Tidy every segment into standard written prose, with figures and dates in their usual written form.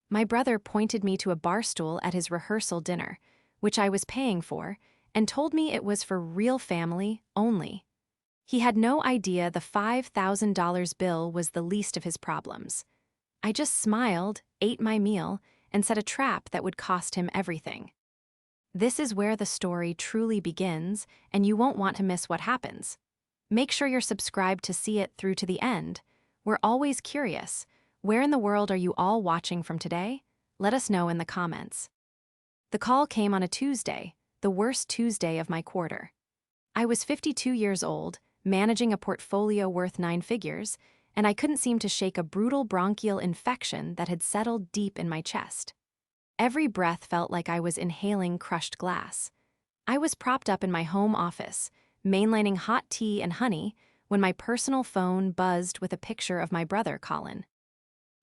My brother pointed me to a bar stool at his rehearsal dinner, which I was paying for, and told me it was for real family only. He had no idea the $5,000 bill was the least of his problems. I just smiled, ate my meal, and set a trap that would cost him everything. This is where the story truly begins, and you won't want to miss what happens. Make sure you're subscribed to see it through to the end. We're always curious. Where in the world are you all watching from today? Let us know in the comments. The call came on a Tuesday, the worst Tuesday of my quarter. I was 52 years old, managing a portfolio worth 9 figures, and I couldn't seem to shake a brutal bronchial infection that had settled deep in my chest. Every breath felt like I was inhaling crushed glass. I was propped up in my home office, mainlining hot tea and honey, when my personal phone buzzed with a picture of my brother, Colin.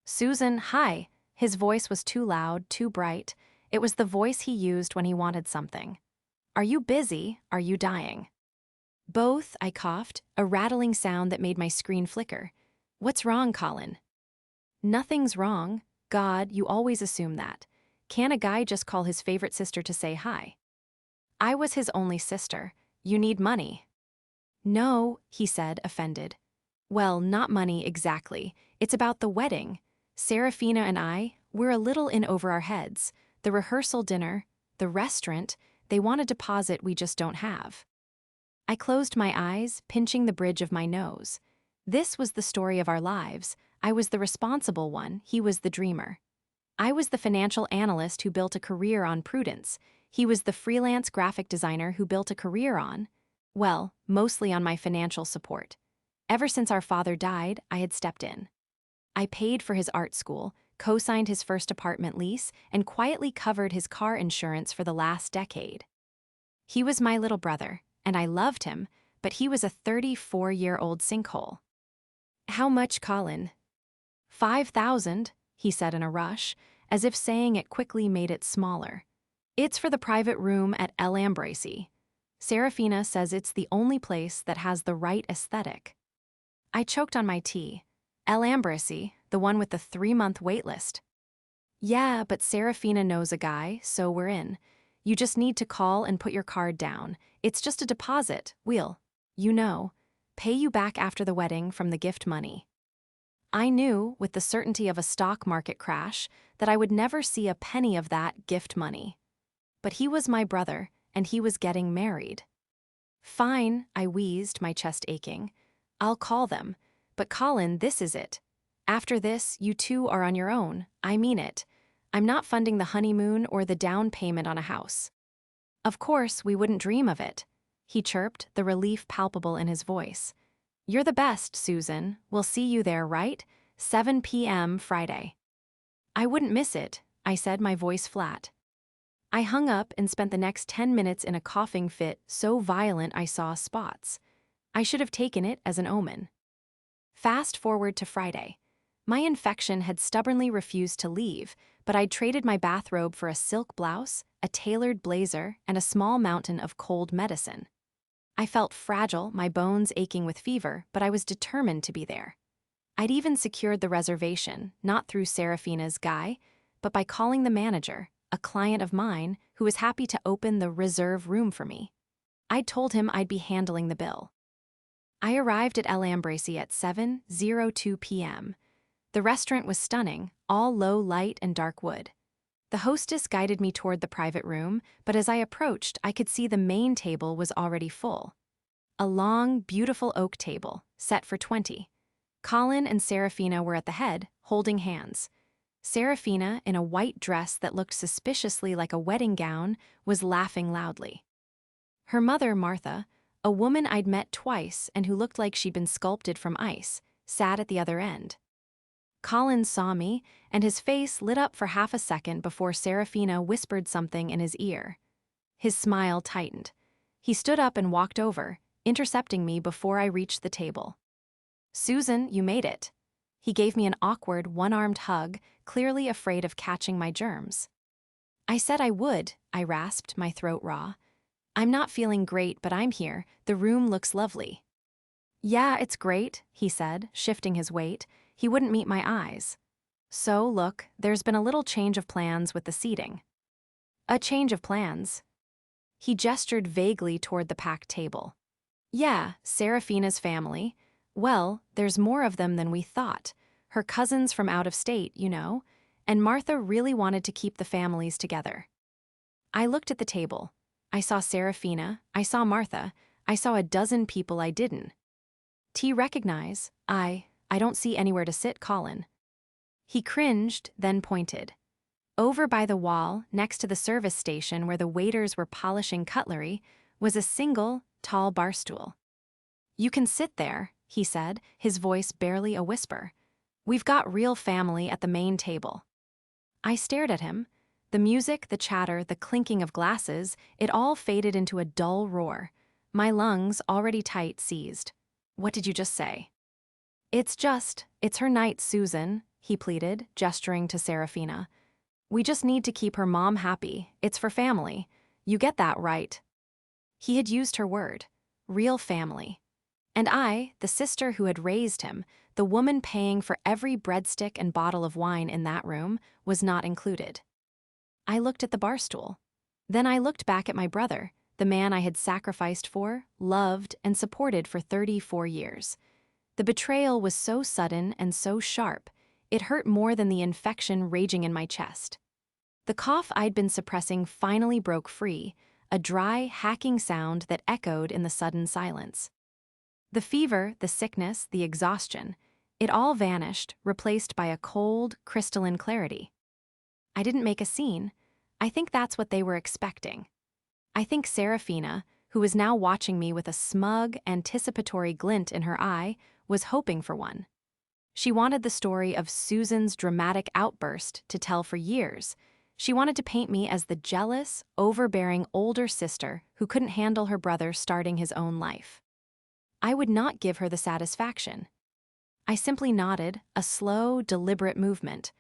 "Susan, hi." His voice was too loud, too bright. It was the voice he used when he wanted something. "Are you busy? Are you dying?" "Both," I coughed, a rattling sound that made my screen flicker. "What's wrong, Colin?" "Nothing's wrong. God, you always assume that. Can't a guy just call his favorite sister to say hi?" "I was his only sister. You need money." "No," he said, offended. "Well, not money exactly. It's about the wedding. Serafina and I, we're a little in over our heads. The rehearsal dinner, the restaurant, they want a deposit we just don't have." I closed my eyes, pinching the bridge of my nose. This was the story of our lives. I was the responsible one, he was the dreamer. I was the financial analyst who built a career on prudence. He was the freelance graphic designer who built a career on, well, mostly on my financial support. Ever since our father died, I had stepped in. I paid for his art school, co-signed his first apartment lease, and quietly covered his car insurance for the last decade. He was my little brother, and I loved him, but he was a 34-year-old sinkhole. "How much, Colin?" "5,000, he said in a rush, as if saying it quickly made it smaller. "It's for the private room at El Ambrasi. Serafina says it's the only place that has the right aesthetic." I choked on my tea. El Ambrasi, the one with the 3-month waitlist. "Yeah, but Serafina knows a guy, so we're in. You just need to call and put your card down. It's just a deposit. We'll, pay you back after the wedding from the gift money." I knew, with the certainty of a stock market crash, that I would never see a penny of that gift money. But he was my brother, and he was getting married. "Fine," I wheezed, my chest aching. "I'll call them. But Colin, this is it. After this, you two are on your own. I mean it. I'm not funding the honeymoon or the down payment on a house." "Of course, we wouldn't dream of it," he chirped, the relief palpable in his voice. "You're the best, Susan. We'll see you there, right? 7 p.m. Friday." "I wouldn't miss it," I said, my voice flat. I hung up and spent the next 10 minutes in a coughing fit so violent I saw spots. I should have taken it as an omen. Fast forward to Friday. My infection had stubbornly refused to leave, but I'd traded my bathrobe for a silk blouse, a tailored blazer, and a small mountain of cold medicine. I felt fragile, my bones aching with fever, but I was determined to be there. I'd even secured the reservation, not through Serafina's guy, but by calling the manager, a client of mine, who was happy to open the reserve room for me. I'd told him I'd be handling the bill. I arrived at El Ambrasi at 7:02 p.m. The restaurant was stunning, all low light and dark wood. The hostess guided me toward the private room, but as I approached, I could see the main table was already full. A long, beautiful oak table, set for 20. Colin and Serafina were at the head, holding hands. Serafina, in a white dress that looked suspiciously like a wedding gown, was laughing loudly. Her mother, Martha, a woman I'd met twice and who looked like she'd been sculpted from ice, sat at the other end. Colin saw me, and his face lit up for half a second before Serafina whispered something in his ear. His smile tightened. He stood up and walked over, intercepting me before I reached the table. "Susan, you made it." He gave me an awkward, one-armed hug, clearly afraid of catching my germs. "I said I would," I rasped, my throat raw. "I'm not feeling great, but I'm here. The room looks lovely." "Yeah, it's great," he said, shifting his weight. He wouldn't meet my eyes. So, look, there's been a little change of plans with the seating. A change of plans. He gestured vaguely toward the packed table. Yeah, Serafina's family. Well, there's more of them than we thought. Her cousins from out of state, you know. And Martha really wanted to keep the families together. I looked at the table. I saw Serafina, I saw Martha, I saw a dozen people I didn't. Recognize? I don't see anywhere to sit, Colin. He cringed, then pointed. Over by the wall, next to the service station where the waiters were polishing cutlery, was a single, tall bar stool. You can sit there, he said, his voice barely a whisper. We've got real family at the main table. I stared at him. The music, the chatter, the clinking of glasses, it all faded into a dull roar. My lungs, already tight, seized. What did you just say? It's her night, Susan, he pleaded, gesturing to Serafina. We just need to keep her mom happy. It's for family. You get that right. He had used her word. Real family. And I, the sister who had raised him, the woman paying for every breadstick and bottle of wine in that room, was not included. I looked at the bar stool. Then I looked back at my brother, the man I had sacrificed for, loved, and supported for 34 years. The betrayal was so sudden and so sharp, it hurt more than the infection raging in my chest. The cough I'd been suppressing finally broke free, a dry, hacking sound that echoed in the sudden silence. The fever, the sickness, the exhaustion, it all vanished, replaced by a cold, crystalline clarity. I didn't make a scene. I think that's what they were expecting. I think Serafina, who was now watching me with a smug, anticipatory glint in her eye, was hoping for one. She wanted the story of Susan's dramatic outburst to tell for years. She wanted to paint me as the jealous, overbearing older sister who couldn't handle her brother starting his own life. I would not give her the satisfaction. I simply nodded, a slow, deliberate movement.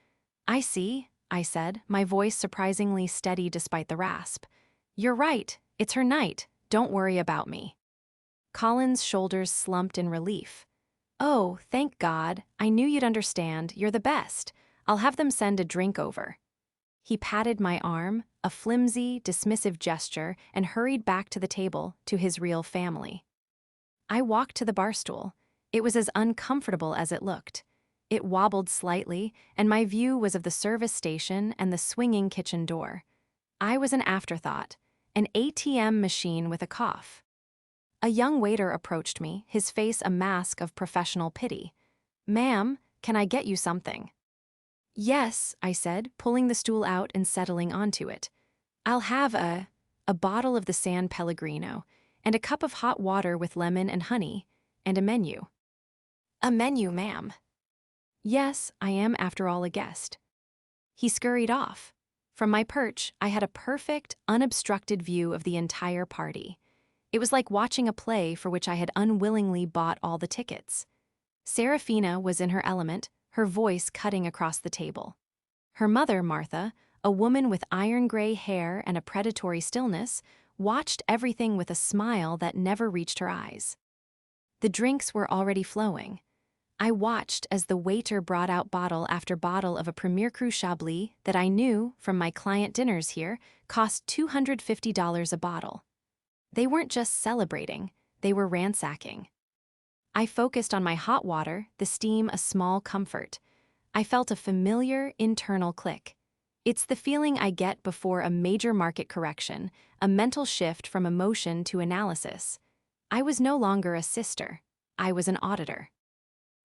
I see, I said, my voice surprisingly steady despite the rasp. You're right, it's her night, don't worry about me. Colin's shoulders slumped in relief. Oh, thank God, I knew you'd understand, you're the best. I'll have them send a drink over. He patted my arm, a flimsy, dismissive gesture, and hurried back to the table, to his real family. I walked to the bar stool. It was as uncomfortable as it looked. It wobbled slightly, and my view was of the service station and the swinging kitchen door. I was an afterthought, an ATM machine with a cough. A young waiter approached me, his face a mask of professional pity. Ma'am, can I get you something? Yes, I said, pulling the stool out and settling onto it. I'll have a bottle of the San Pellegrino, and a cup of hot water with lemon and honey, and a menu. A menu, ma'am. Yes, I am after all a guest. He scurried off. From my perch, I had a perfect, unobstructed view of the entire party. It was like watching a play for which I had unwillingly bought all the tickets. Serafina was in her element, her voice cutting across the table. Her mother, Martha, a woman with iron-gray hair and a predatory stillness, watched everything with a smile that never reached her eyes. The drinks were already flowing. I watched as the waiter brought out bottle after bottle of a Premier Cru Chablis that I knew, from my client dinners here, cost $250 a bottle. They weren't just celebrating, they were ransacking. I focused on my hot water, the steam a small comfort. I felt a familiar, internal click. It's the feeling I get before a major market correction, a mental shift from emotion to analysis. I was no longer a sister. I was an auditor.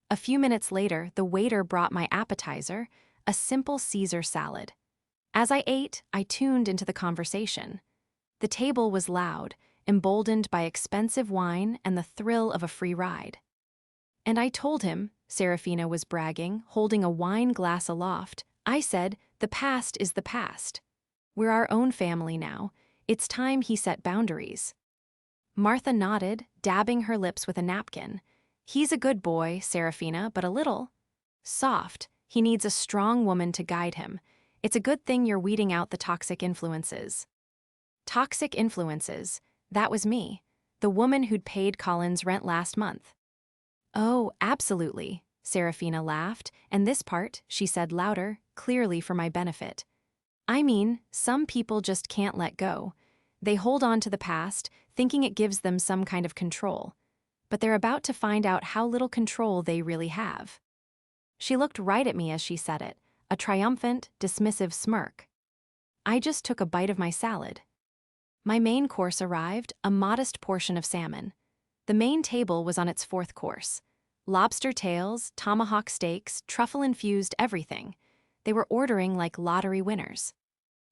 A few minutes later, the waiter brought my appetizer, a simple Caesar salad. As I ate, I tuned into the conversation. The table was loud, emboldened by expensive wine and the thrill of a free ride. And I told him, Serafina was bragging, holding a wine glass aloft, I said, the past is the past. We're our own family now. It's time he set boundaries. Martha nodded, dabbing her lips with a napkin. He's a good boy, Serafina, but a little soft. He needs a strong woman to guide him. It's a good thing you're weeding out the toxic influences. Toxic influences. That was me, the woman who'd paid Colin's rent last month. Oh, absolutely. Serafina laughed, and this part, she said louder, clearly for my benefit. I mean, some people just can't let go. They hold on to the past, thinking it gives them some kind of control. But they're about to find out how little control they really have. She looked right at me as she said it, a triumphant, dismissive smirk. I just took a bite of my salad. My main course arrived, a modest portion of salmon. The main table was on its fourth course. Lobster tails, tomahawk steaks, truffle-infused everything. They were ordering like lottery winners.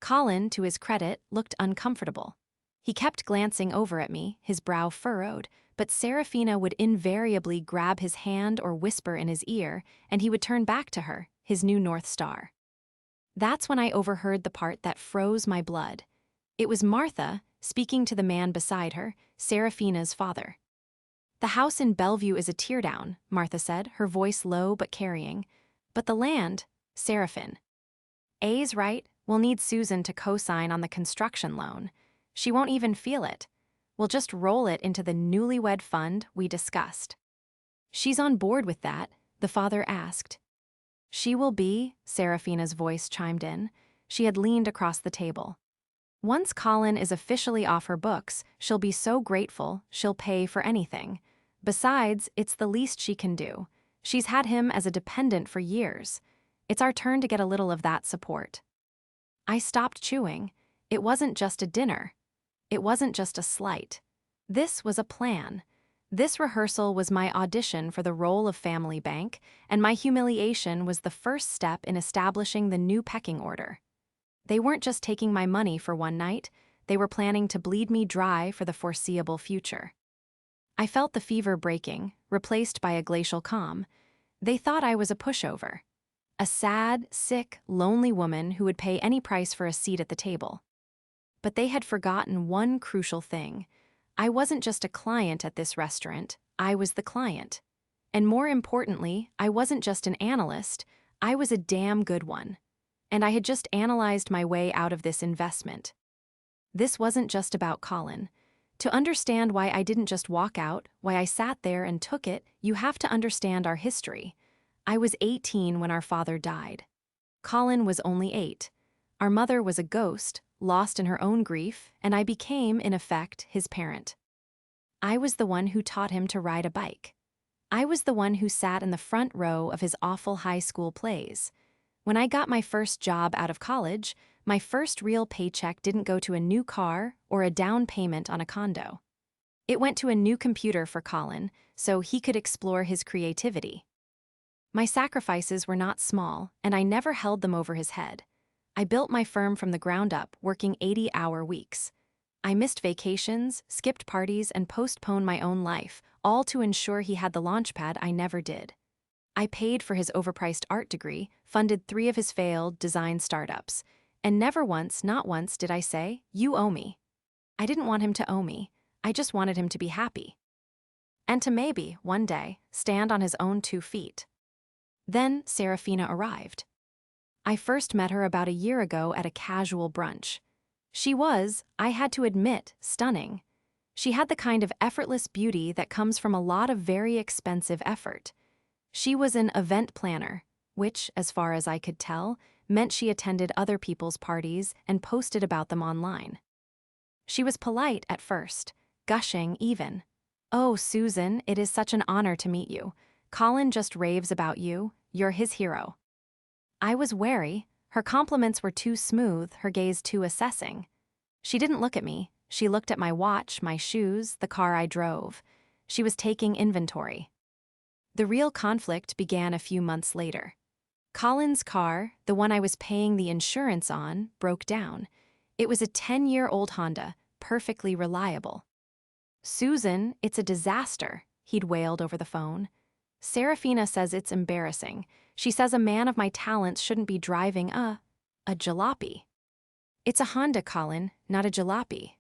Colin, to his credit, looked uncomfortable. He kept glancing over at me, his brow furrowed, but Serafina would invariably grab his hand or whisper in his ear, and he would turn back to her, his new North Star. That's when I overheard the part that froze my blood. It was Martha, speaking to the man beside her, Serafina's father. "The house in Bellevue is a teardown," Martha said, her voice low but carrying. "But the land, Seraphin. A's right, we'll need Susan to co-sign on the construction loan. She won't even feel it. We'll just roll it into the newlywed fund we discussed." "She's on board with that?" the father asked. "She will be," Serafina's voice chimed in. She had leaned across the table. "Once Colin is officially off her books, she'll be so grateful she'll pay for anything. Besides, it's the least she can do. She's had him as a dependent for years. It's our turn to get a little of that support." I stopped chewing. It wasn't just a dinner. It wasn't just a slight. This was a plan. This rehearsal was my audition for the role of family bank, and my humiliation was the first step in establishing the new pecking order. They weren't just taking my money for one night, they were planning to bleed me dry for the foreseeable future. I felt the fever breaking, replaced by a glacial calm. They thought I was a pushover. A sad, sick, lonely woman who would pay any price for a seat at the table. But they had forgotten one crucial thing. I wasn't just a client at this restaurant, I was the client. And more importantly, I wasn't just an analyst, I was a damn good one. And I had just analyzed my way out of this investment. This wasn't just about Colin. To understand why I didn't just walk out, why I sat there and took it, you have to understand our history. I was 18 when our father died. Colin was only 8. Our mother was a ghost, lost in her own grief, and I became, in effect, his parent. I was the one who taught him to ride a bike. I was the one who sat in the front row of his awful high school plays. When I got my first job out of college, my first real paycheck didn't go to a new car or a down payment on a condo. It went to a new computer for Colin, so he could explore his creativity. My sacrifices were not small, and I never held them over his head. I built my firm from the ground up, working 80-hour weeks. I missed vacations, skipped parties, and postponed my own life, all to ensure he had the launchpad I never did. I paid for his overpriced art degree, funded 3 of his failed design startups, and never once, not once, did I say, "You owe me." I didn't want him to owe me. I just wanted him to be happy. And to maybe, one day, stand on his own 2 feet. Then Serafina arrived. I first met her about a year ago at a casual brunch. She was, I had to admit, stunning. She had the kind of effortless beauty that comes from a lot of very expensive effort. She was an event planner, which, as far as I could tell, meant she attended other people's parties and posted about them online. She was polite at first, gushing even. "Oh, Susan, it is such an honor to meet you. Colin just raves about you, you're his hero." I was wary. Her compliments were too smooth, her gaze too assessing. She didn't look at me. She looked at my watch, my shoes, the car I drove. She was taking inventory. The real conflict began a few months later. Colin's car, the one I was paying the insurance on, broke down. It was a 10-year-old Honda, perfectly reliable. "Susan, it's a disaster," he'd wailed over the phone. "Serafina says it's embarrassing. She says a man of my talents shouldn't be driving a jalopy." "It's a Honda, Colin, not a jalopy."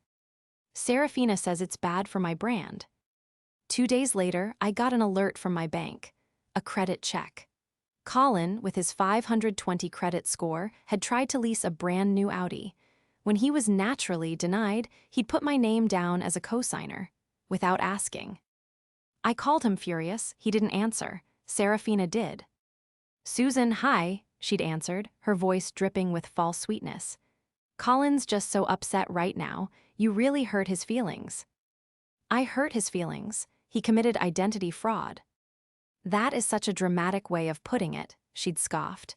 "Serafina says it's bad for my brand." 2 days later, I got an alert from my bank. A credit check. Colin, with his 520 credit score, had tried to lease a brand new Audi. When he was naturally denied, he'd put my name down as a cosigner, without asking. I called him furious, he didn't answer. Serafina did. "Susan, hi," she'd answered, her voice dripping with false sweetness. "Colin's just so upset right now, you really hurt his feelings." "I hurt his feelings. He committed identity fraud." "That is such a dramatic way of putting it," she'd scoffed.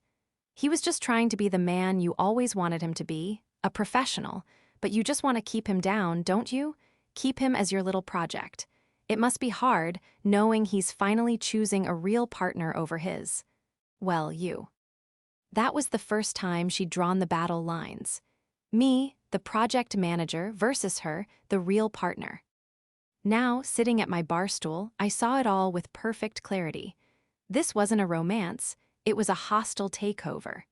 "He was just trying to be the man you always wanted him to be, a professional, but you just want to keep him down, don't you? Keep him as your little project. It must be hard, knowing he's finally choosing a real partner over his. Well, you." That was the first time she'd drawn the battle lines. Me, the project manager, versus her, the real partner. Now, sitting at my bar stool, I saw it all with perfect clarity. This wasn't a romance, it was a hostile takeover.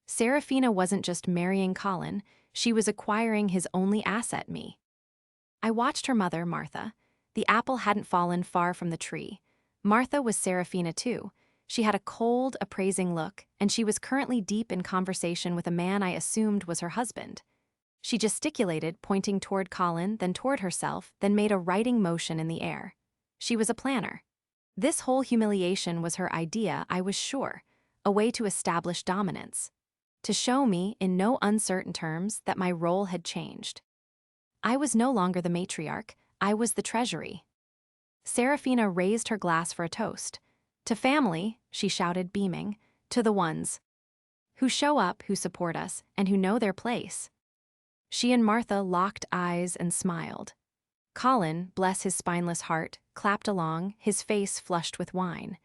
Serafina wasn't just marrying Colin, she was acquiring his only asset, me. I watched her mother, Martha. The apple hadn't fallen far from the tree. Martha was Serafina too. She had a cold, appraising look, and she was currently deep in conversation with a man I assumed was her husband. She gesticulated, pointing toward Colin, then toward herself, then made a writing motion in the air. She was a planner. This whole humiliation was her idea, I was sure, a way to establish dominance. To show me, in no uncertain terms, that my role had changed. I was no longer the matriarch, I was the treasury. Serafina raised her glass for a toast. "To family," she shouted, beaming, "to the ones who show up, who support us, and who know their place." She and Martha locked eyes and smiled. Colin, bless his spineless heart, clapped along, his face flushed with wine.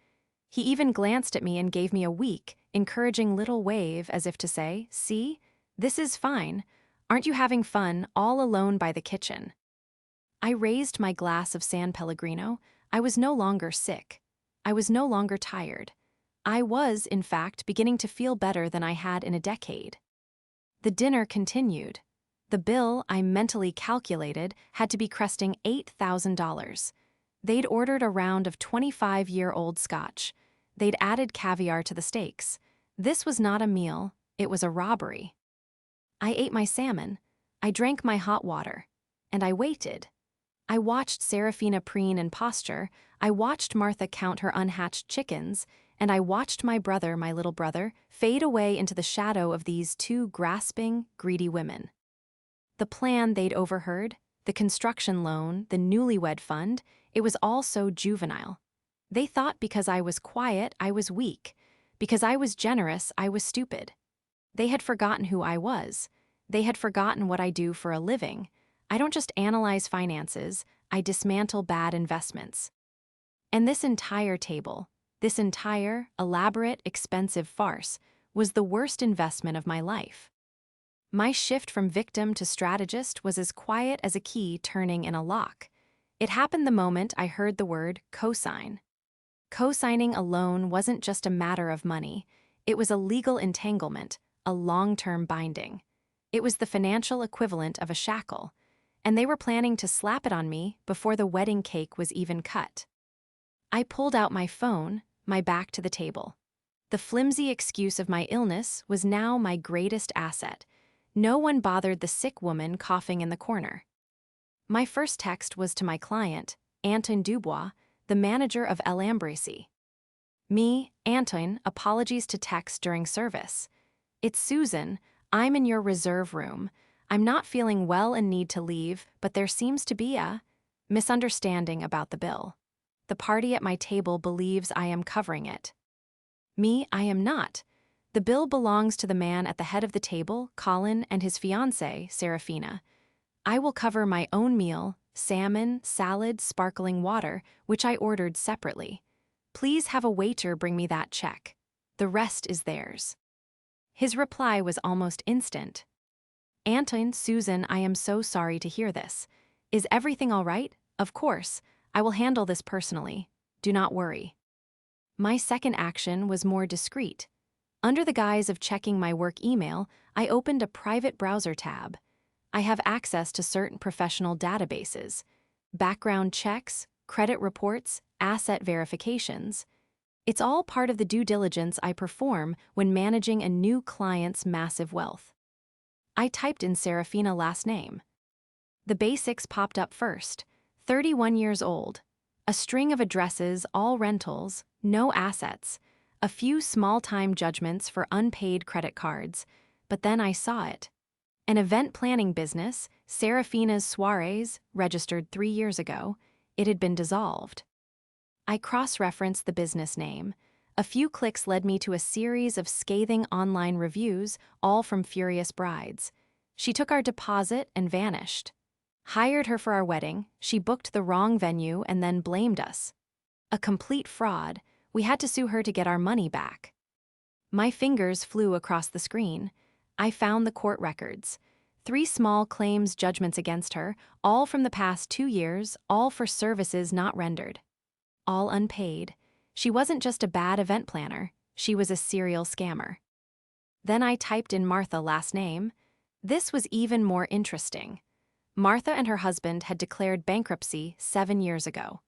He even glanced at me and gave me a weak, encouraging little wave as if to say, "See? This is fine. Aren't you having fun all alone by the kitchen?" I raised my glass of San Pellegrino. I was no longer sick. I was no longer tired. I was, in fact, beginning to feel better than I had in a decade. The dinner continued. The bill, I mentally calculated, had to be cresting $8,000. They'd ordered a round of 25-year-old scotch. They'd added caviar to the steaks. This was not a meal, it was a robbery. I ate my salmon. I drank my hot water. And I waited. I watched Serafina preen and posture, I watched Martha count her unhatched chickens, and I watched my brother, my little brother, fade away into the shadow of these two grasping, greedy women. The plan they'd overheard, the construction loan, the newlywed fund, it was all so juvenile. They thought because I was quiet, I was weak. Because I was generous, I was stupid. They had forgotten who I was. They had forgotten what I do for a living. I don't just analyze finances, I dismantle bad investments. And this entire table, this entire, elaborate, expensive farce, was the worst investment of my life. My shift from victim to strategist was as quiet as a key turning in a lock. It happened the moment I heard the word cosign. Co-signing a loan wasn't just a matter of money, it was a legal entanglement, a long-term binding. It was the financial equivalent of a shackle, and they were planning to slap it on me before the wedding cake was even cut. I pulled out my phone, my back to the table. The flimsy excuse of my illness was now my greatest asset. No one bothered the sick woman coughing in the corner. My first text was to my client, Anton Dubois, the manager of El Ambrisi. "Me, Anton, apologies to text during service. It's Susan, I'm in your reserve room. I'm not feeling well and need to leave, but there seems to be a misunderstanding about the bill. The party at my table believes I am covering it. Me, I am not. The bill belongs to the man at the head of the table, Colin, and his fiancée, Serafina. I will cover my own meal, salmon, salad, sparkling water, which I ordered separately. Please have a waiter bring me that check. The rest is theirs." His reply was almost instant. "Anton, Susan, I am so sorry to hear this. Is everything all right? Of course. I will handle this personally. Do not worry." My second action was more discreet. Under the guise of checking my work email, I opened a private browser tab. I have access to certain professional databases, background checks, credit reports, asset verifications. It's all part of the due diligence I perform when managing a new client's massive wealth. I typed in Serafina last name. The basics popped up first. 31 years old. A string of addresses, all rentals, no assets, a few small-time judgments for unpaid credit cards. But then I saw it. An event planning business, Serafina's Soirees, registered 3 years ago. It had been dissolved. I cross-referenced the business name. A few clicks led me to a series of scathing online reviews, all from furious brides. She took our deposit and vanished. Hired her for our wedding, she booked the wrong venue and then blamed us. A complete fraud. We had to sue her to get our money back. My fingers flew across the screen. I found the court records. 3 small claims judgments against her, all from the past 2 years, all for services not rendered. All unpaid. She wasn't just a bad event planner, she was a serial scammer. Then I typed in Martha last name. This was even more interesting. Martha and her husband had declared bankruptcy 7 years ago.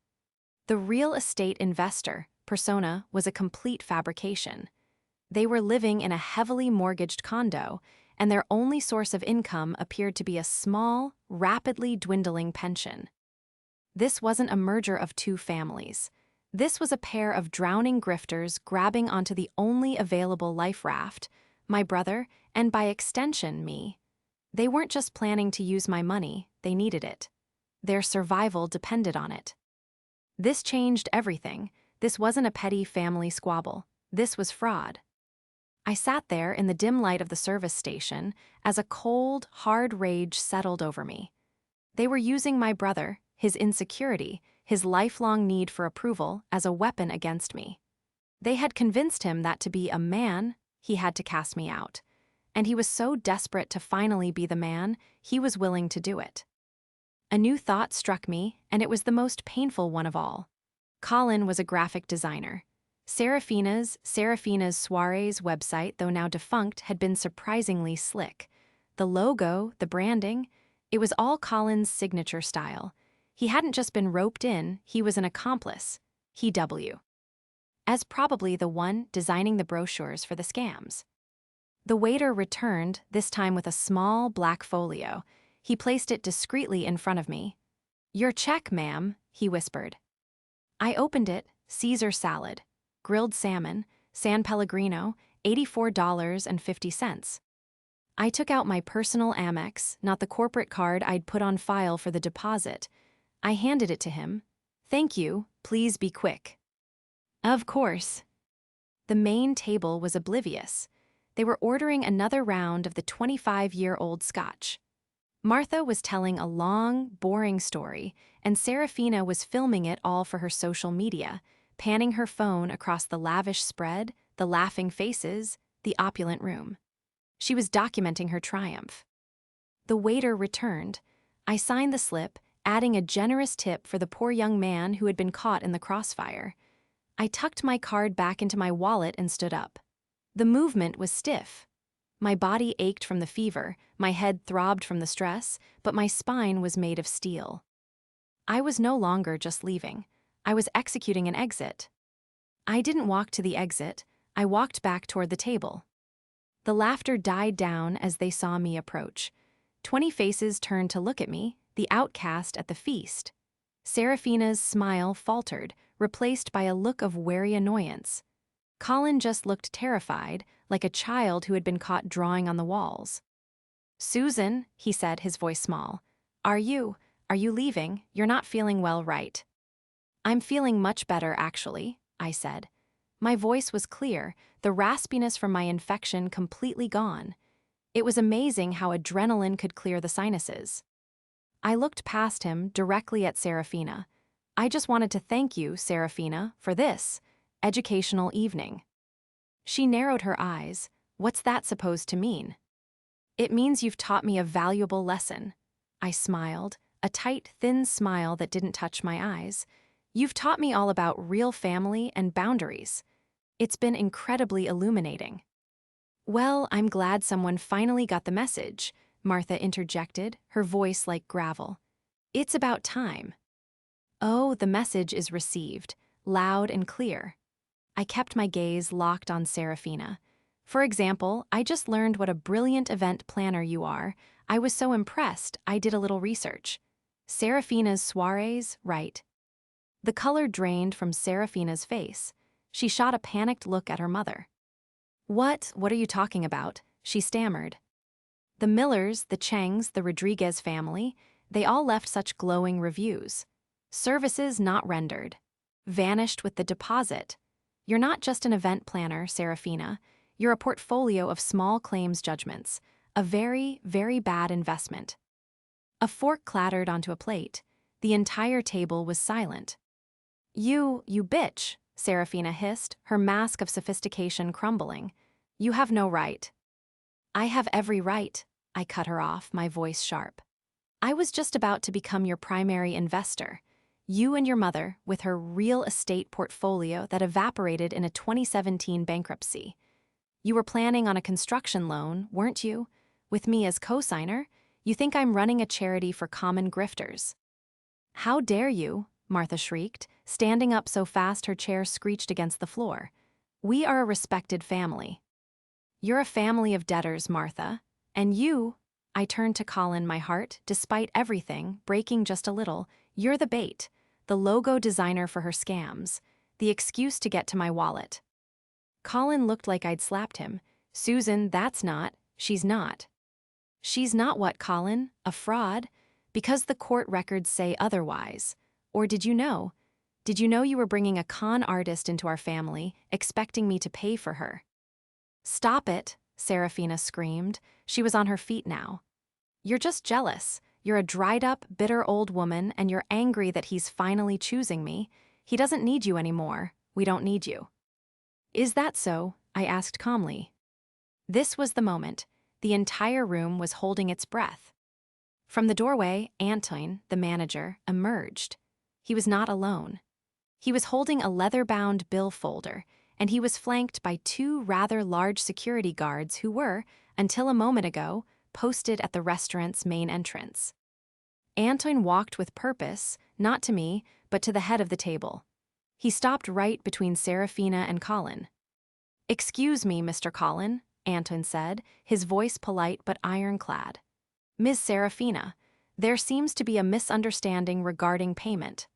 The real estate investor persona was a complete fabrication. They were living in a heavily mortgaged condo, and their only source of income appeared to be a small, rapidly dwindling pension. This wasn't a merger of 2 families. This was a pair of drowning grifters grabbing onto the only available life raft, my brother, and by extension, me. They weren't just planning to use my money, they needed it. Their survival depended on it. This changed everything. This wasn't a petty family squabble. This was fraud. I sat there in the dim light of the service station as a cold, hard rage settled over me. They were using my brother, his insecurity, his lifelong need for approval, as a weapon against me. They had convinced him that to be a man, he had to cast me out. And he was so desperate to finally be the man, he was willing to do it. A new thought struck me, and it was the most painful one of all. Colin was a graphic designer. Serafina's Soirees website, though now defunct, had been surprisingly slick. The logo, the branding, it was all Colin's signature style. He hadn't just been roped in, he was an accomplice. He W. As probably the one designing the brochures for the scams. The waiter returned, this time with a small black folio. He placed it discreetly in front of me. "Your check, ma'am," he whispered. I opened it. Caesar salad, grilled salmon, San Pellegrino, $84.50. I took out my personal Amex, not the corporate card I'd put on file for the deposit. I handed it to him. "Thank you, please be quick." Of course. The main table was oblivious. They were ordering another round of the 25-year-old scotch. Martha was telling a long, boring story, and Serafina was filming it all for her social media, panning her phone across the lavish spread, the laughing faces, the opulent room. She was documenting her triumph. The waiter returned. I signed the slip, adding a generous tip for the poor young man who had been caught in the crossfire. I tucked my card back into my wallet and stood up. The movement was stiff. My body ached from the fever, my head throbbed from the stress, but my spine was made of steel. I was no longer just leaving. I was executing an exit. I didn't walk to the exit, I walked back toward the table. The laughter died down as they saw me approach. 20 faces turned to look at me, the outcast at the feast. Serafina's smile faltered, replaced by a look of wary annoyance. Colin just looked terrified, like a child who had been caught drawing on the walls. "Susan," he said, his voice small, Are you leaving? You're not feeling well, right?" "I'm feeling much better, actually," I said. My voice was clear, the raspiness from my infection completely gone. It was amazing how adrenaline could clear the sinuses. I looked past him, directly at Serafina. "I just wanted to thank you, Serafina, for this educational evening." She narrowed her eyes. "What's that supposed to mean?" "It means you've taught me a valuable lesson." I smiled, a tight, thin smile that didn't touch my eyes. "You've taught me all about real family and boundaries. It's been incredibly illuminating." "Well, I'm glad someone finally got the message," Martha interjected, her voice like gravel. "It's about time." "Oh, the message is received, loud and clear." I kept my gaze locked on Serafina. "For example, I just learned what a brilliant event planner you are. I was so impressed, I did a little research. Serafina's Soirees, right?" The color drained from Serafina's face. She shot a panicked look at her mother. What are you talking about?" she stammered. The Millers, the Chengs, the Rodriguez family, they all left such glowing reviews. Services not rendered. Vanished with the deposit. You're not just an event planner, Serafina. You're a portfolio of small claims judgments. A very, very bad investment. A fork clattered onto a plate. The entire table was silent. You bitch," Serafina hissed, her mask of sophistication crumbling. "You have no right." "I have every right," I cut her off, my voice sharp. "I was just about to become your primary investor. You and your mother, with her real estate portfolio that evaporated in a 2017 bankruptcy. You were planning on a construction loan, weren't you? With me as co-signer? You think I'm running a charity for common grifters." "How dare you?" Martha shrieked, standing up so fast her chair screeched against the floor. "We are a respected family." "You're a family of debtors, Martha. And you," I turned to Colin, my heart, despite everything, breaking just a little, "you're the bait, the logo designer for her scams, the excuse to get to my wallet." Colin looked like I'd slapped him. "Susan, she's not." "She's not what, Colin? A fraud? Because the court records say otherwise. Or did you know? Did you know you were bringing a con artist into our family, expecting me to pay for her?" "Stop it," Serafina screamed. She was on her feet now. "You're just jealous. You're a dried-up, bitter old woman, and you're angry that he's finally choosing me. He doesn't need you anymore. We don't need you." "Is that so?" I asked calmly. This was the moment. The entire room was holding its breath. From the doorway, Antoine, the manager, emerged. He was not alone. He was holding a leather-bound bill folder, and he was flanked by two rather large security guards who were, until a moment ago, posted at the restaurant's main entrance. Antoine walked with purpose, not to me, but to the head of the table. He stopped right between Serafina and Colin. "Excuse me, Mr. Colin," Antoine said, his voice polite but ironclad. "Ms. Serafina, there seems to be a misunderstanding regarding payment."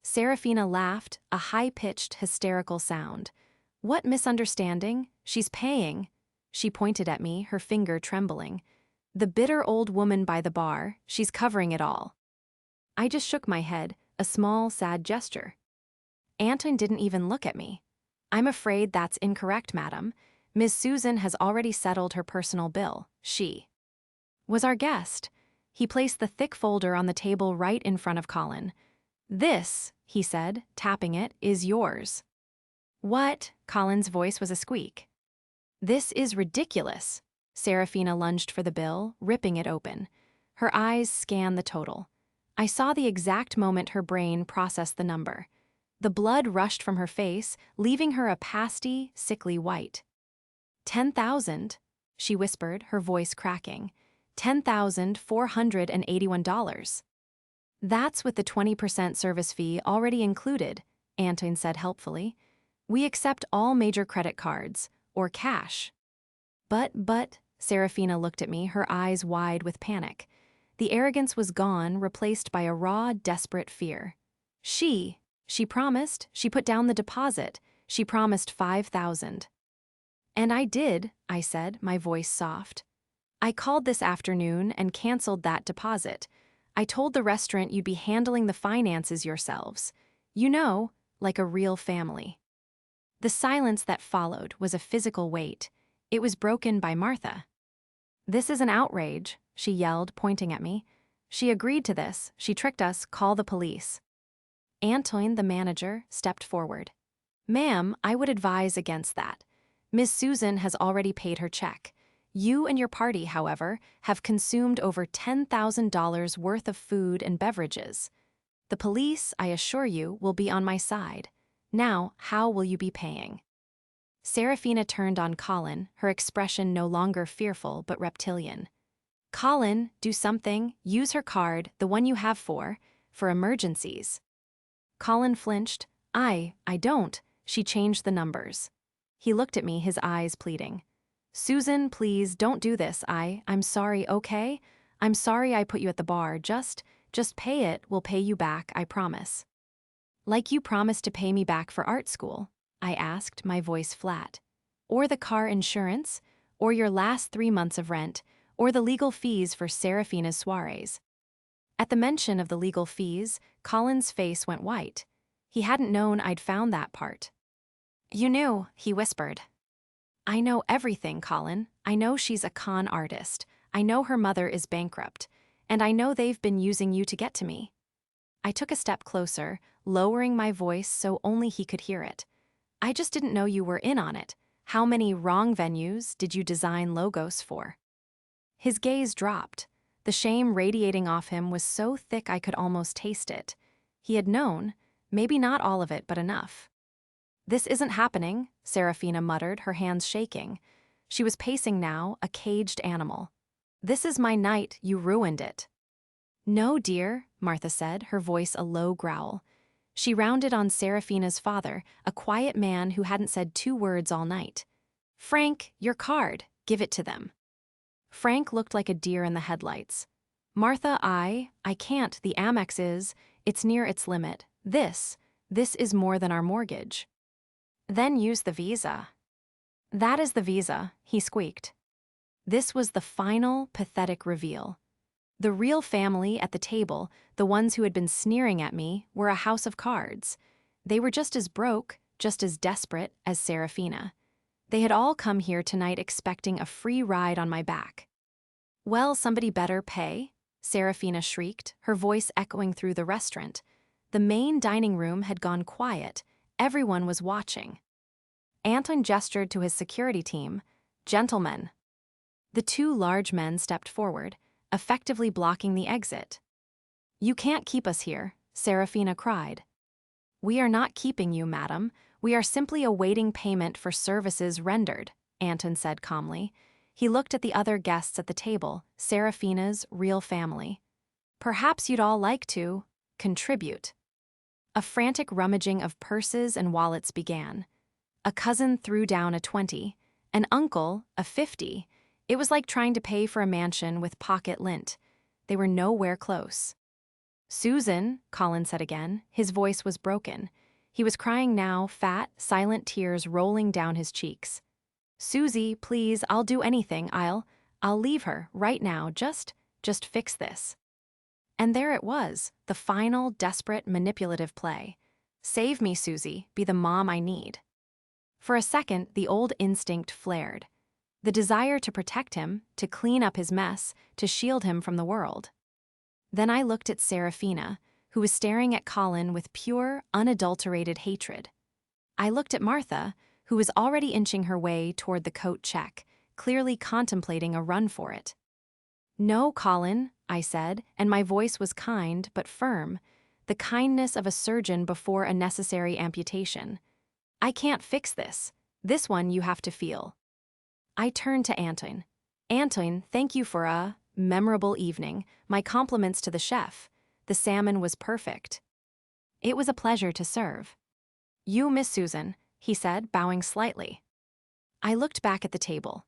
Serafina laughed, a high-pitched, hysterical sound. "What misunderstanding? She's paying." She pointed at me, her finger trembling. "The bitter old woman by the bar, she's covering it all." I just shook my head, a small, sad gesture. Antoine didn't even look at me. "I'm afraid that's incorrect, madam. Ms. Susan has already settled her personal bill. She was our guest." He placed the thick folder on the table right in front of Colin. "This," he said, tapping it, "is yours." "What?" Colin's voice was a squeak. "This is ridiculous." Serafina lunged for the bill, ripping it open. Her eyes scanned the total. I saw the exact moment her brain processed the number. The blood rushed from her face, leaving her a pasty, sickly white. 10,000, she whispered, her voice cracking. $10,481. "That's with the 20% service fee already included," Antoine said helpfully. "We accept all major credit cards, or cash." But, Serafina looked at me, her eyes wide with panic. The arrogance was gone, replaced by a raw, desperate fear. She promised, she put down the deposit, she promised 5,000. "And I did," I said, my voice soft. "I called this afternoon and canceled that deposit. I told the restaurant you'd be handling the finances yourselves. You know, like a real family." The silence that followed was a physical weight. It was broken by Martha. "This is an outrage," she yelled, pointing at me. "She agreed to this. She tricked us. Call the police." Antoine, the manager, stepped forward. "Ma'am, I would advise against that. Miss Susan has already paid her check. You and your party, however, have consumed over $10,000 worth of food and beverages. The police, I assure you, will be on my side. Now, how will you be paying?" Serafina turned on Colin, her expression no longer fearful but reptilian. "Colin, do something. Use her card, the one you have for emergencies." Colin flinched. I don't." She changed the numbers. He looked at me, his eyes pleading. "Susan, please, don't do this. I'm sorry, okay? I'm sorry I put you at the bar. Just pay it. We'll pay you back, I promise." Like you promised to pay me back for art school, I asked, my voice flat. Or the car insurance, or your last 3 months of rent, or the legal fees for Serafina's soirees. At the mention of the legal fees, Colin's face went white. He hadn't known I'd found that part. You knew, he whispered. I know everything, Colin. I know she's a con artist. I know her mother is bankrupt. And I know they've been using you to get to me. I took a step closer, lowering my voice so only he could hear it. I just didn't know you were in on it. How many wrong venues did you design logos for? His gaze dropped. The shame radiating off him was so thick I could almost taste it. He had known, maybe not all of it, but enough. This isn't happening, Serafina muttered, her hands shaking. She was pacing now, a caged animal. This is my night, you ruined it. No, dear, Martha said, her voice a low growl. She rounded on Serafina's father, a quiet man who hadn't said 2 words all night. Frank, your card, give it to them. Frank looked like a deer in the headlights. Martha, I can't, the Amex it's near its limit. This is more than our mortgage. Then use the Visa. That is the Visa, he squeaked. This was the final, pathetic reveal. The real family at the table, the ones who had been sneering at me, were a house of cards. They were just as broke, just as desperate as Serafina. They had all come here tonight expecting a free ride on my back. Well, somebody better pay, Serafina shrieked, her voice echoing through the restaurant. The main dining room had gone quiet. Everyone was watching. Anton gestured to his security team. Gentlemen. The 2 large men stepped forward, effectively blocking the exit. You can't keep us here, Serafina cried. We are not keeping you, madam. We are simply awaiting payment for services rendered, Anton said calmly. He looked at the other guests at the table, Serafina's real family. Perhaps you'd all like to contribute. A frantic rummaging of purses and wallets began. A cousin threw down a 20, an uncle a 50. It was like trying to pay for a mansion with pocket lint. They were nowhere close. Susan, Colin said again. His voice was broken. He was crying now, fat, silent tears rolling down his cheeks. Susie, please, I'll do anything. I'll leave her, right now, just fix this. And there it was, the final, desperate, manipulative play. Save me, Susie, be the mom I need. For a second, the old instinct flared. The desire to protect him, to clean up his mess, to shield him from the world. Then I looked at Serafina, who was staring at Colin with pure, unadulterated hatred. I looked at Martha, who was already inching her way toward the coat check, clearly contemplating a run for it. No, Colin, I said, and my voice was kind but firm, the kindness of a surgeon before a necessary amputation. I can't fix this. This one you have to feel. I turned to Anton. Anton, thank you for a memorable evening. My compliments to the chef. The salmon was perfect. It was a pleasure to serve. You, Miss Susan, he said, bowing slightly. I looked back at the table.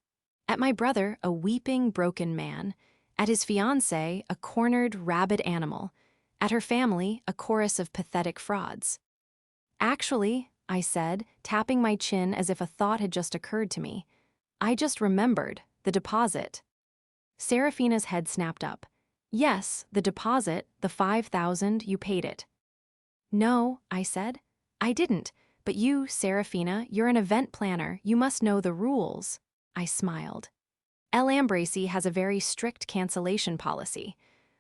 At my brother, a weeping, broken man. At his fiancée, a cornered, rabid animal. At her family, a chorus of pathetic frauds. Actually, I said, tapping my chin as if a thought had just occurred to me. I just remembered, the deposit. Serafina's head snapped up. Yes, the deposit, the 5,000, you paid it. No, I said. I didn't, but you, Serafina, you're an event planner, you must know the rules. I smiled. El Ambracy has a very strict cancellation policy.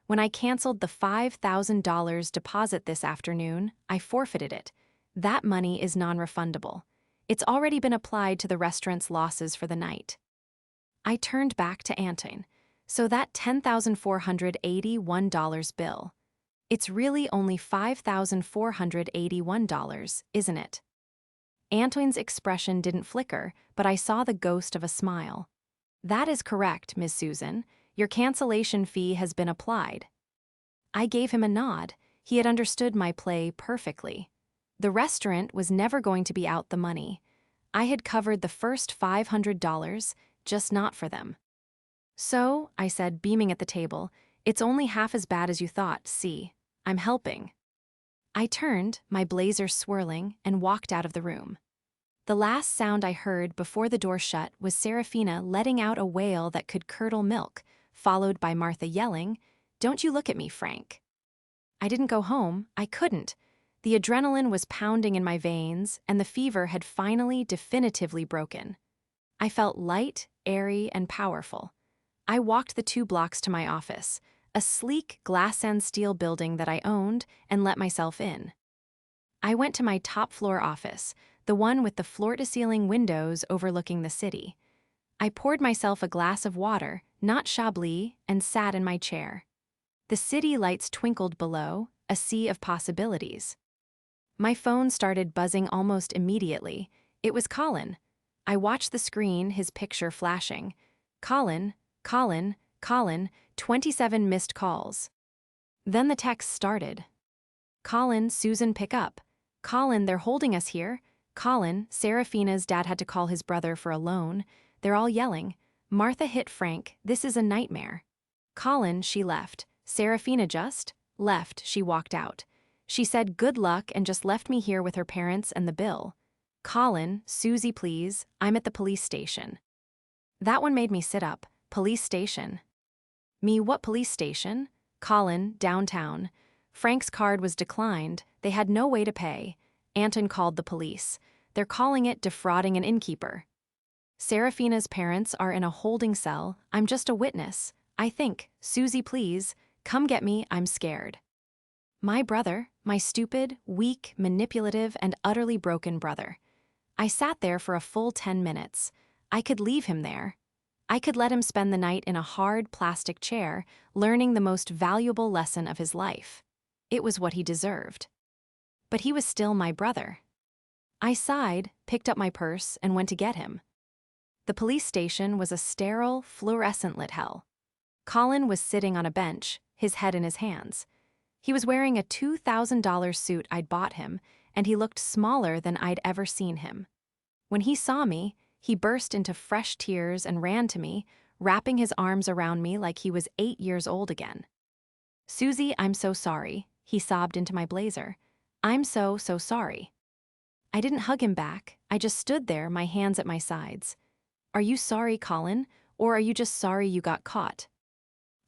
When I canceled the $5,000 deposit this afternoon, I forfeited it. That money is non-refundable. It's already been applied to the restaurant's losses for the night. I turned back to Anton. So that $10,481 bill. It's really only $5,481, isn't it? Anton's expression didn't flicker, but I saw the ghost of a smile. That is correct, Miss Susan. Your cancellation fee has been applied. I gave him a nod. He had understood my play perfectly. The restaurant was never going to be out the money. I had covered the first $500, just not for them. So, I said, beaming at the table, it's only half as bad as you thought, see. I'm helping. I turned, my blazer swirling, and walked out of the room. The last sound I heard before the door shut was Serafina letting out a wail that could curdle milk, followed by Martha yelling, "Don't you look at me, Frank." I didn't go home, I couldn't. The adrenaline was pounding in my veins, and the fever had finally definitively broken. I felt light, airy, and powerful. I walked the 2 blocks to my office, a sleek glass and steel building that I owned, and let myself in. I went to my top-floor office, the one with the floor-to-ceiling windows overlooking the city. I poured myself a glass of water, not Chablis, and sat in my chair. The city lights twinkled below, a sea of possibilities. My phone started buzzing almost immediately. It was Colin. I watched the screen, his picture flashing. Colin, Colin, Colin, 27 missed calls. Then the text started. Colin, Susan, pick up. Colin, they're holding us here. Colin, Serafina's dad had to call his brother for a loan. They're all yelling. Martha hit Frank, this is a nightmare. Colin, she left. Serafina just left, she walked out. She said good luck and just left me here with her parents and the bill. Colin, Susie please, I'm at the police station. That one made me sit up. Police station. Me, what police station? Colin, downtown. Frank's card was declined, they had no way to pay. Anton called the police. They're calling it defrauding an innkeeper. Serafina's parents are in a holding cell, I'm just a witness. I think, Susie please, come get me, I'm scared. My brother, my stupid, weak, manipulative, and utterly broken brother. I sat there for a full 10 minutes. I could leave him there. I could let him spend the night in a hard plastic chair, learning the most valuable lesson of his life. It was what he deserved. But he was still my brother. I sighed, picked up my purse, and went to get him. The police station was a sterile, fluorescent-lit hell. Colin was sitting on a bench, his head in his hands. He was wearing a $2,000 suit I'd bought him, and he looked smaller than I'd ever seen him. When he saw me, he burst into fresh tears and ran to me, wrapping his arms around me like he was 8 years old again. Susie, I'm so sorry, he sobbed into my blazer. I'm so sorry. I didn't hug him back, I just stood there, my hands at my sides. Are you sorry, Colin, or are you just sorry you got caught?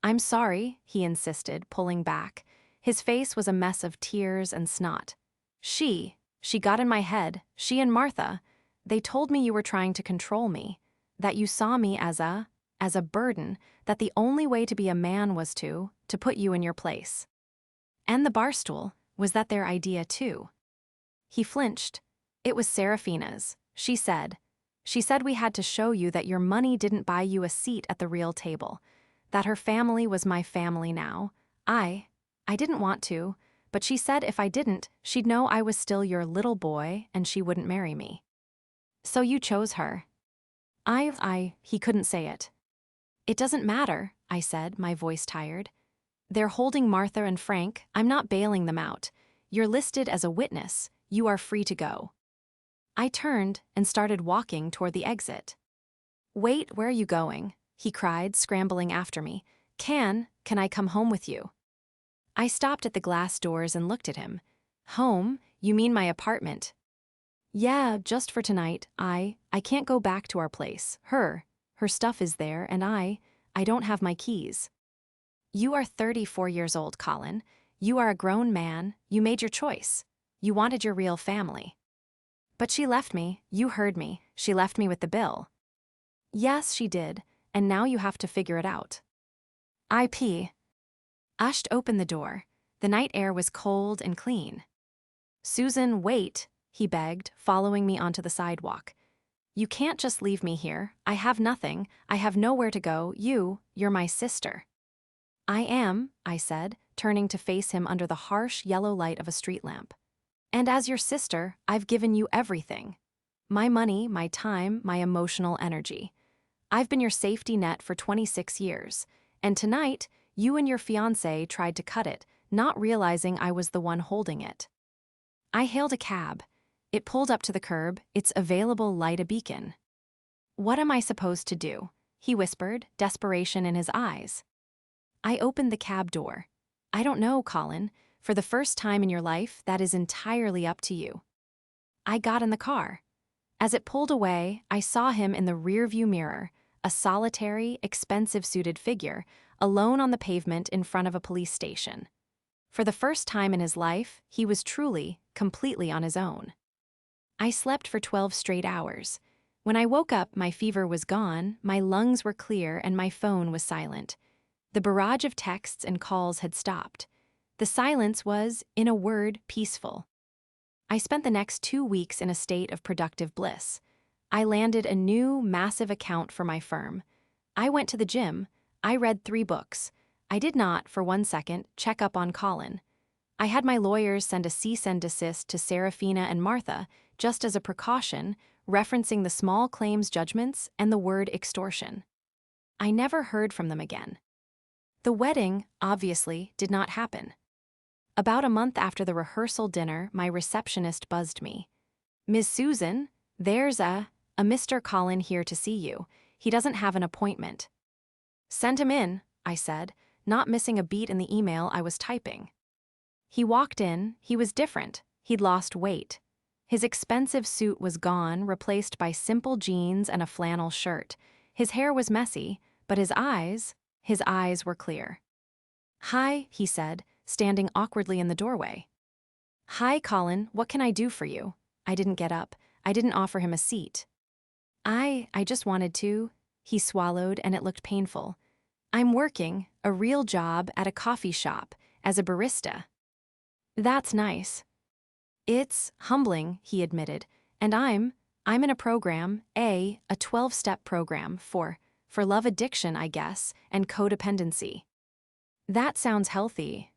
I'm sorry, he insisted, pulling back. His face was a mess of tears and snot. She got in my head, she and Martha. They told me you were trying to control me, that you saw me as a burden, that the only way to be a man was to put you in your place. And the barstool, was that their idea too? He flinched. It was Serafina's, she said. She said we had to show you that your money didn't buy you a seat at the real table, that her family was my family now. I didn't want to, but she said if I didn't, she'd know I was still your little boy and she wouldn't marry me. So you chose her. He couldn't say it. It doesn't matter, I said, my voice tired. They're holding Martha and Frank, I'm not bailing them out. You're listed as a witness, you are free to go. I turned and started walking toward the exit. Wait, where are you going? He cried, scrambling after me. Can I come home with you? I stopped at the glass doors and looked at him. Home? You mean my apartment? Yeah, just for tonight. I can't go back to our place. Her stuff is there, and I don't have my keys. You are 34 years old, Colin. You are a grown man, you made your choice. You wanted your real family. But she left me, you heard me, she left me with the bill. Yes, she did, and now you have to figure it out. Ushed opened the door. The night air was cold and clean. Susan, wait, he begged, following me onto the sidewalk. You can't just leave me here. I have nothing. I have nowhere to go. You're my sister. I am, I said, turning to face him under the harsh yellow light of a street lamp. And as your sister, I've given you everything. My money, my time, my emotional energy. I've been your safety net for 26 years. And tonight, you and your fiancé tried to cut it, not realizing I was the one holding it. I hailed a cab. It pulled up to the curb, its available light a beacon. What am I supposed to do? He whispered, desperation in his eyes. I opened the cab door. I don't know, Colin. For the first time in your life, that is entirely up to you. I got in the car. As it pulled away, I saw him in the rearview mirror, a solitary, expensive-suited figure, alone on the pavement in front of a police station. For the first time in his life, he was truly, completely on his own. I slept for 12 straight hours. When I woke up, my fever was gone, my lungs were clear, and my phone was silent. The barrage of texts and calls had stopped. The silence was, in a word, peaceful. I spent the next 2 weeks in a state of productive bliss. I landed a new, massive account for my firm. I went to the gym. I read 3 books. I did not, for 1 second, check up on Colin. I had my lawyers send a cease and desist to Serafina and Martha, just as a precaution, referencing the small claims judgments and the word extortion. I never heard from them again. The wedding, obviously, did not happen. About a month after the rehearsal dinner, my receptionist buzzed me. "Ms. Susan, there's a Mr. Colin here to see you. He doesn't have an appointment." "Send him in," I said, not missing a beat in the email I was typing. He walked in. He was different. He'd lost weight. His expensive suit was gone, replaced by simple jeans and a flannel shirt. His hair was messy, but his eyes were clear. "Hi," he said, standing awkwardly in the doorway. "Hi, Colin, what can I do for you?" I didn't get up. I didn't offer him a seat. I just wanted to." He swallowed, and it looked painful. "I'm working, a real job, at a coffee shop, as a barista." "That's nice." "It's humbling," he admitted, "and I'm in a program, a 12-step program for love addiction, I guess, and codependency." "That sounds healthy."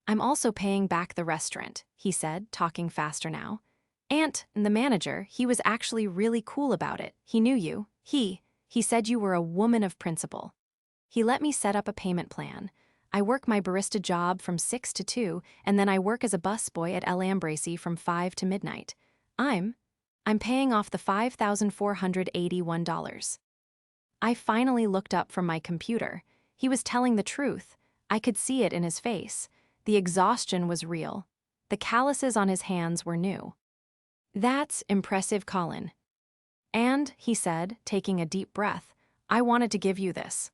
"I'm also paying back the restaurant," he said, talking faster now. "And the manager, he was actually really cool about it. He knew you. He said you were a woman of principle. He let me set up a payment plan. I work my barista job from 6 to 2, and then I work as a busboy at El Ambrasi from 5 to midnight. I'm paying off the $5,481. I finally looked up from my computer. He was telling the truth. I could see it in his face. The exhaustion was real. The calluses on his hands were new. "That's impressive, Colin. And," he said, taking a deep breath, "I wanted to give you this."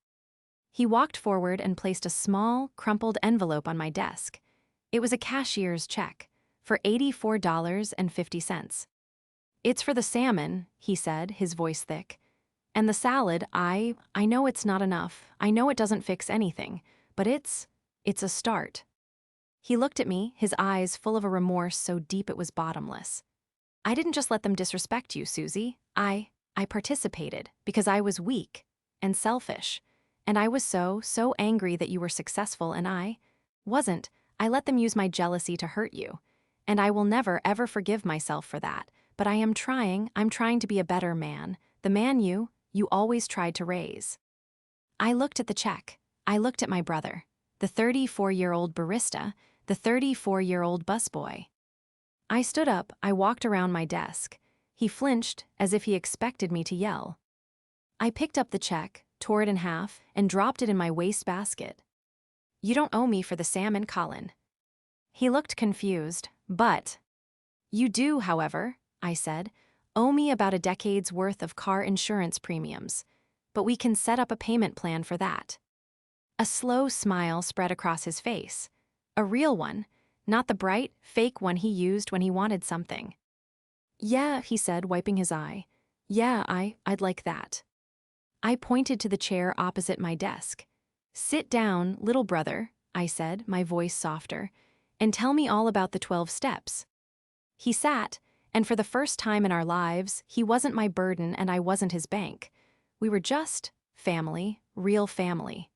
He walked forward and placed a small, crumpled envelope on my desk. It was a cashier's check for $84.50. "It's for the salmon," he said, his voice thick. "And the salad, I know it's not enough. I know it doesn't fix anything, but it's a start." He looked at me, his eyes full of a remorse so deep it was bottomless. "I didn't just let them disrespect you, Susie. I participated because I was weak and selfish. And I was so angry that you were successful and I wasn't. I let them use my jealousy to hurt you. And I will never, ever forgive myself for that. But I'm trying to be a better man, the man you always tried to raise." I looked at the check. I looked at my brother, the 34-year-old barista, the 34-year-old busboy. I stood up. I walked around my desk. He flinched, as if he expected me to yell. I picked up the check, tore it in half, and dropped it in my wastebasket. "You don't owe me for the salmon, Colin." He looked confused, but "You do, however," I said, "owe me about a decade's worth of car insurance premiums. But we can set up a payment plan for that." A slow smile spread across his face. A real one, not the bright, fake one he used when he wanted something. "Yeah," he said, wiping his eye. "Yeah, I'd like that." I pointed to the chair opposite my desk. "Sit down, little brother," I said, my voice softer, "and tell me all about the 12 steps." He sat, and for the first time in our lives, he wasn't my burden and I wasn't his bank. We were just family, real family.